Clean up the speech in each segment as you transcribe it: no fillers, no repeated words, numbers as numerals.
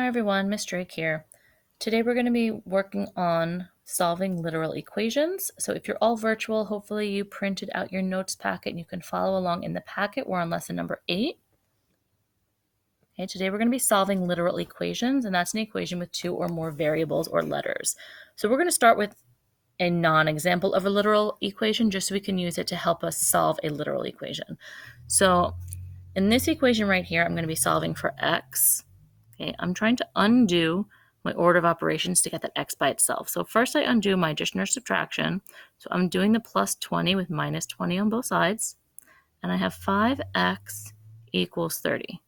Hi everyone, Miss Drake here. Today we're going to be working on solving literal equations. So if you're all virtual, hopefully you printed out your notes packet and you can follow along in the packet. We're on lesson number 8. Okay, today we're going to be solving literal equations, and that's an equation with two or more variables or letters. So we're going to start with a non-example of a literal equation just so we can use it to help us solve a literal equation. So in this equation right here, I'm going to be solving for x. Okay, I'm trying to undo my order of operations to get that x by itself. So first I undo my addition or subtraction. So I'm doing the plus 20 with minus 20 on both sides. And I have 5x equals 30.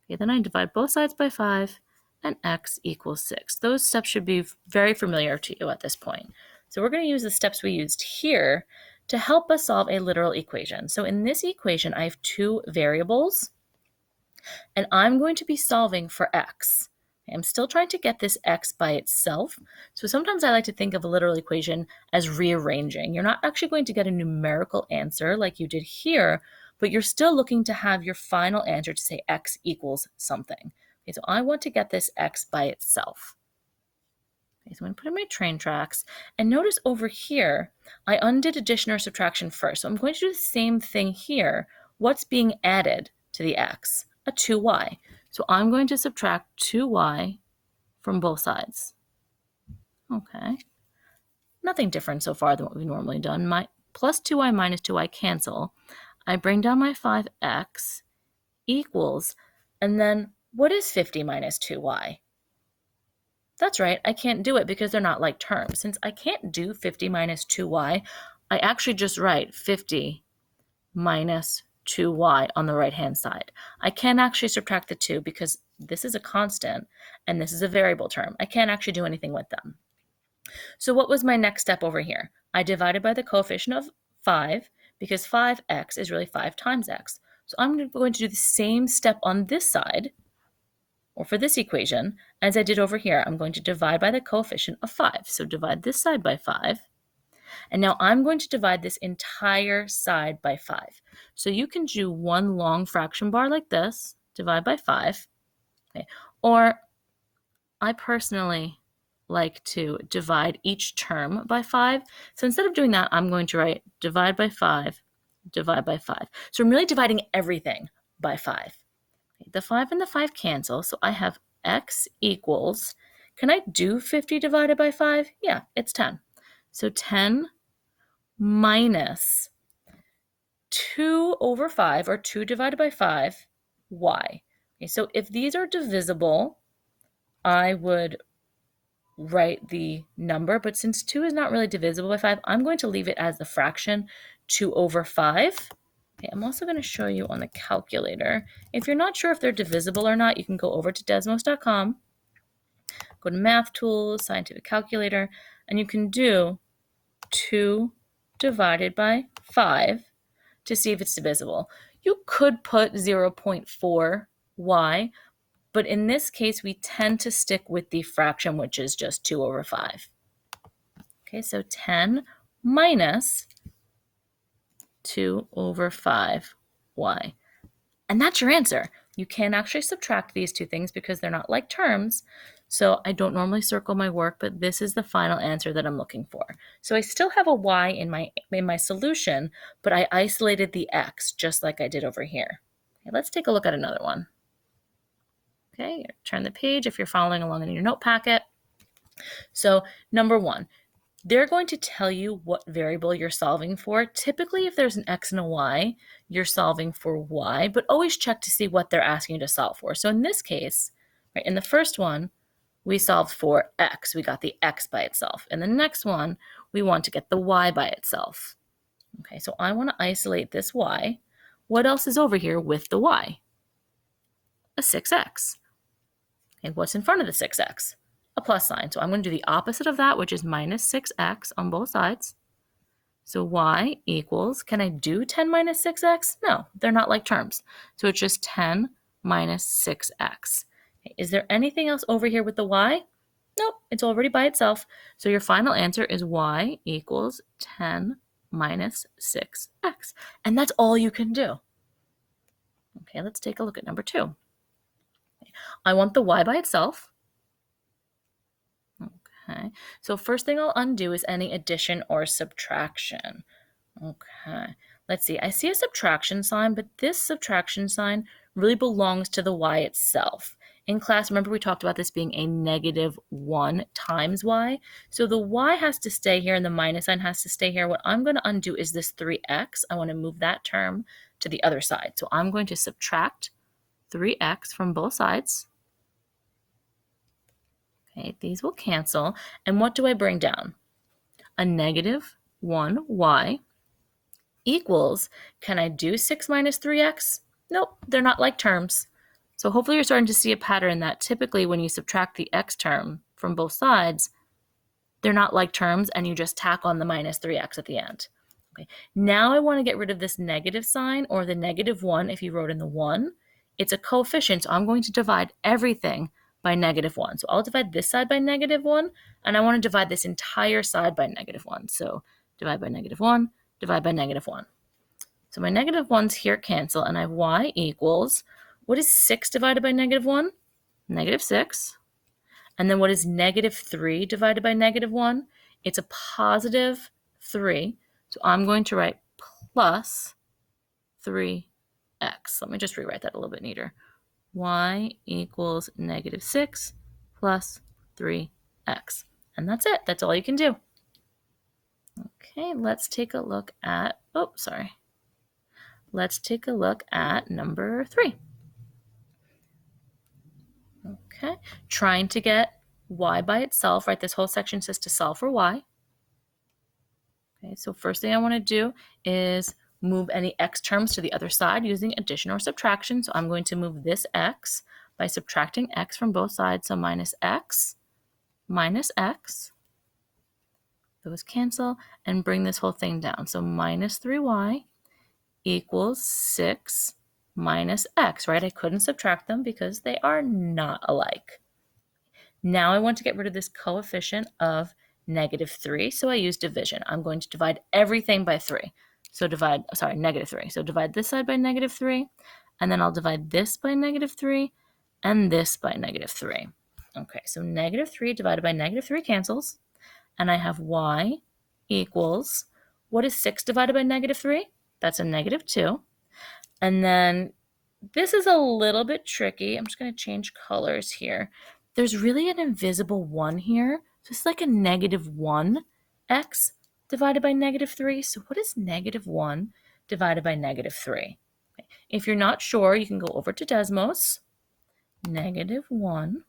Okay, then I divide both sides by 5 and x equals 6. Those steps should be very familiar to you at this point. So we're going to use the steps we used here to help us solve a literal equation. So in this equation, I have two variables, and I'm going to be solving for x. I'm still trying to get this x by itself. So sometimes I like to think of a literal equation as rearranging. You're not actually going to get a numerical answer like you did here, but you're still looking to have your final answer to say x equals something. Okay, so I want to get this x by itself. Okay, so I'm going to put in my train tracks, and notice over here, I undid addition or subtraction first. So I'm going to do the same thing here. What's being added to the x? A 2y. So I'm going to subtract 2y from both sides. Okay. Nothing different so far than what we've normally done. My plus 2y minus 2y cancel. I bring down my 5x equals, and then what is 50 minus 2y? That's right, I can't do it because they're not like terms. Since I can't do 50 minus 2y, I actually just write 50 minus 2y on the right-hand side. I can't actually subtract the 2 because this is a constant and this is a variable term. I can't actually do anything with them. So what was my next step over here? I divided by the coefficient of 5 because 5x is really 5 times x. So I'm going to do the same step on this side, or for this equation, as I did over here. I'm going to divide by the coefficient of 5. So divide this side by 5. And now I'm going to divide this entire side by 5. So you can do one long fraction bar like this, divide by 5. Okay. Or I personally like to divide each term by 5. So instead of doing that, I'm going to write divide by 5, divide by 5. So I'm really dividing everything by 5. Okay. The 5 and the 5 cancel, so I have x equals, can I do 50 divided by 5? Yeah, it's 10. So 10 minus 2 over 5, or 2 divided by 5, y. Okay, so if these are divisible, I would write the number, but since 2 is not really divisible by 5, I'm going to leave it as the fraction 2 over 5. Okay, I'm also going to show you on the calculator. If you're not sure if they're divisible or not, you can go over to Desmos.com, go to Math Tools, Scientific Calculator, and you can do 2 divided by 5 to see if it's divisible. You could put 0.4y, but in this case, we tend to stick with the fraction, which is just 2 over 5. Okay, so 10 minus 2 over 5y. And that's your answer. You can actually subtract these two things because they're not like terms. So I don't normally circle my work, but this is the final answer that I'm looking for. So I still have a y in my solution, but I isolated the x just like I did over here. Okay, let's take a look at another one. Okay, turn the page if you're following along in your note packet. So number 1, they're going to tell you what variable you're solving for. Typically, if there's an x and a y, you're solving for y, but always check to see what they're asking you to solve for. So in this case, right, in the first one, we solved for x. We got the x by itself. In the next one, we want to get the y by itself. Okay, so I want to isolate this y. What else is over here with the y? A 6x. Okay, what's in front of the 6x? A plus sign. So I'm going to do the opposite of that, which is minus 6x on both sides. So y equals, can I do 10 minus 6x? No, they're not like terms. So it's just 10 minus 6x. Okay, is there anything else over here with the y? Nope, it's already by itself. So your final answer is y equals 10 minus 6x. And that's all you can do. Okay, let's take a look at number 2. I want the y by itself. Okay, so first thing I'll undo is any addition or subtraction. Okay, let's see. I see a subtraction sign, but this subtraction sign really belongs to the y itself. In class, remember we talked about this being a -1 times y. So the y has to stay here and the minus sign has to stay here. What I'm going to undo is this 3x. I want to move that term to the other side. So I'm going to subtract 3x from both sides. Okay, these will cancel. And what do I bring down? A -1y equals, can I do 6 minus 3x? Nope, they're not like terms. So hopefully you're starting to see a pattern that typically when you subtract the x term from both sides, they're not like terms and you just tack on the minus 3x at the end. Okay. Now I want to get rid of this negative sign, or the -1 if you wrote in the 1. It's a coefficient, so I'm going to divide everything by -1. So I'll divide this side by -1, and I want to divide this entire side by -1. So divide by -1, divide by -1. So my -1's here cancel, and I have y equals, what is 6 divided by -1? -6. And then what is -3 divided by -1? It's a positive 3. So I'm going to write plus 3x. Let me just rewrite that a little bit neater. Y equals -6 plus 3x. And that's it. That's all you can do. Okay, let's take a look at, let's take a look at number 3. Okay, trying to get y by itself, right? This whole section says to solve for y. Okay, so first thing I want to do is move any x terms to the other side using addition or subtraction. So I'm going to move this x by subtracting x from both sides. So minus x, those cancel, and bring this whole thing down. So minus 3y equals 6 minus x, right? I couldn't subtract them because they are not alike. Now I want to get rid of this coefficient of -3, so I use division. I'm going to divide everything by 3. So -3. So divide this side by -3, and then I'll divide this by -3, and this by -3. Okay, so -3 divided by -3 cancels, and I have y equals, what is 6 divided by -3? That's a -2. And then this is a little bit tricky. I'm just going to change colors here. There's really an invisible 1 here. So it's like a -1x divided by -3. So what is -1 divided by -3? Okay. If you're not sure, you can go over to Desmos. -1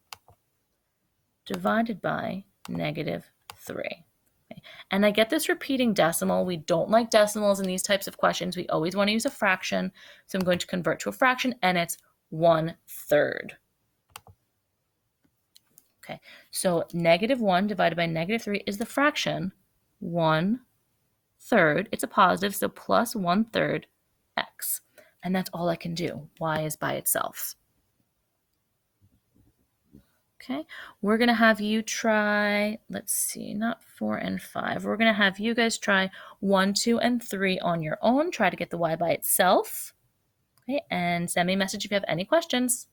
divided by -3. Okay. And I get this repeating decimal. We don't like decimals in these types of questions. We always want to use a fraction. So I'm going to convert to a fraction, and it's 1/3. Okay, so -1 divided by -3 is the fraction 1/3. It's a positive, so plus 1/3 x. And that's all I can do. Y is by itself. Okay, we're going to have you try, let's see, not 4 and 5. We're going to have you guys try 1, 2, and 3 on your own. Try to get the y by itself. Okay, and send me a message if you have any questions.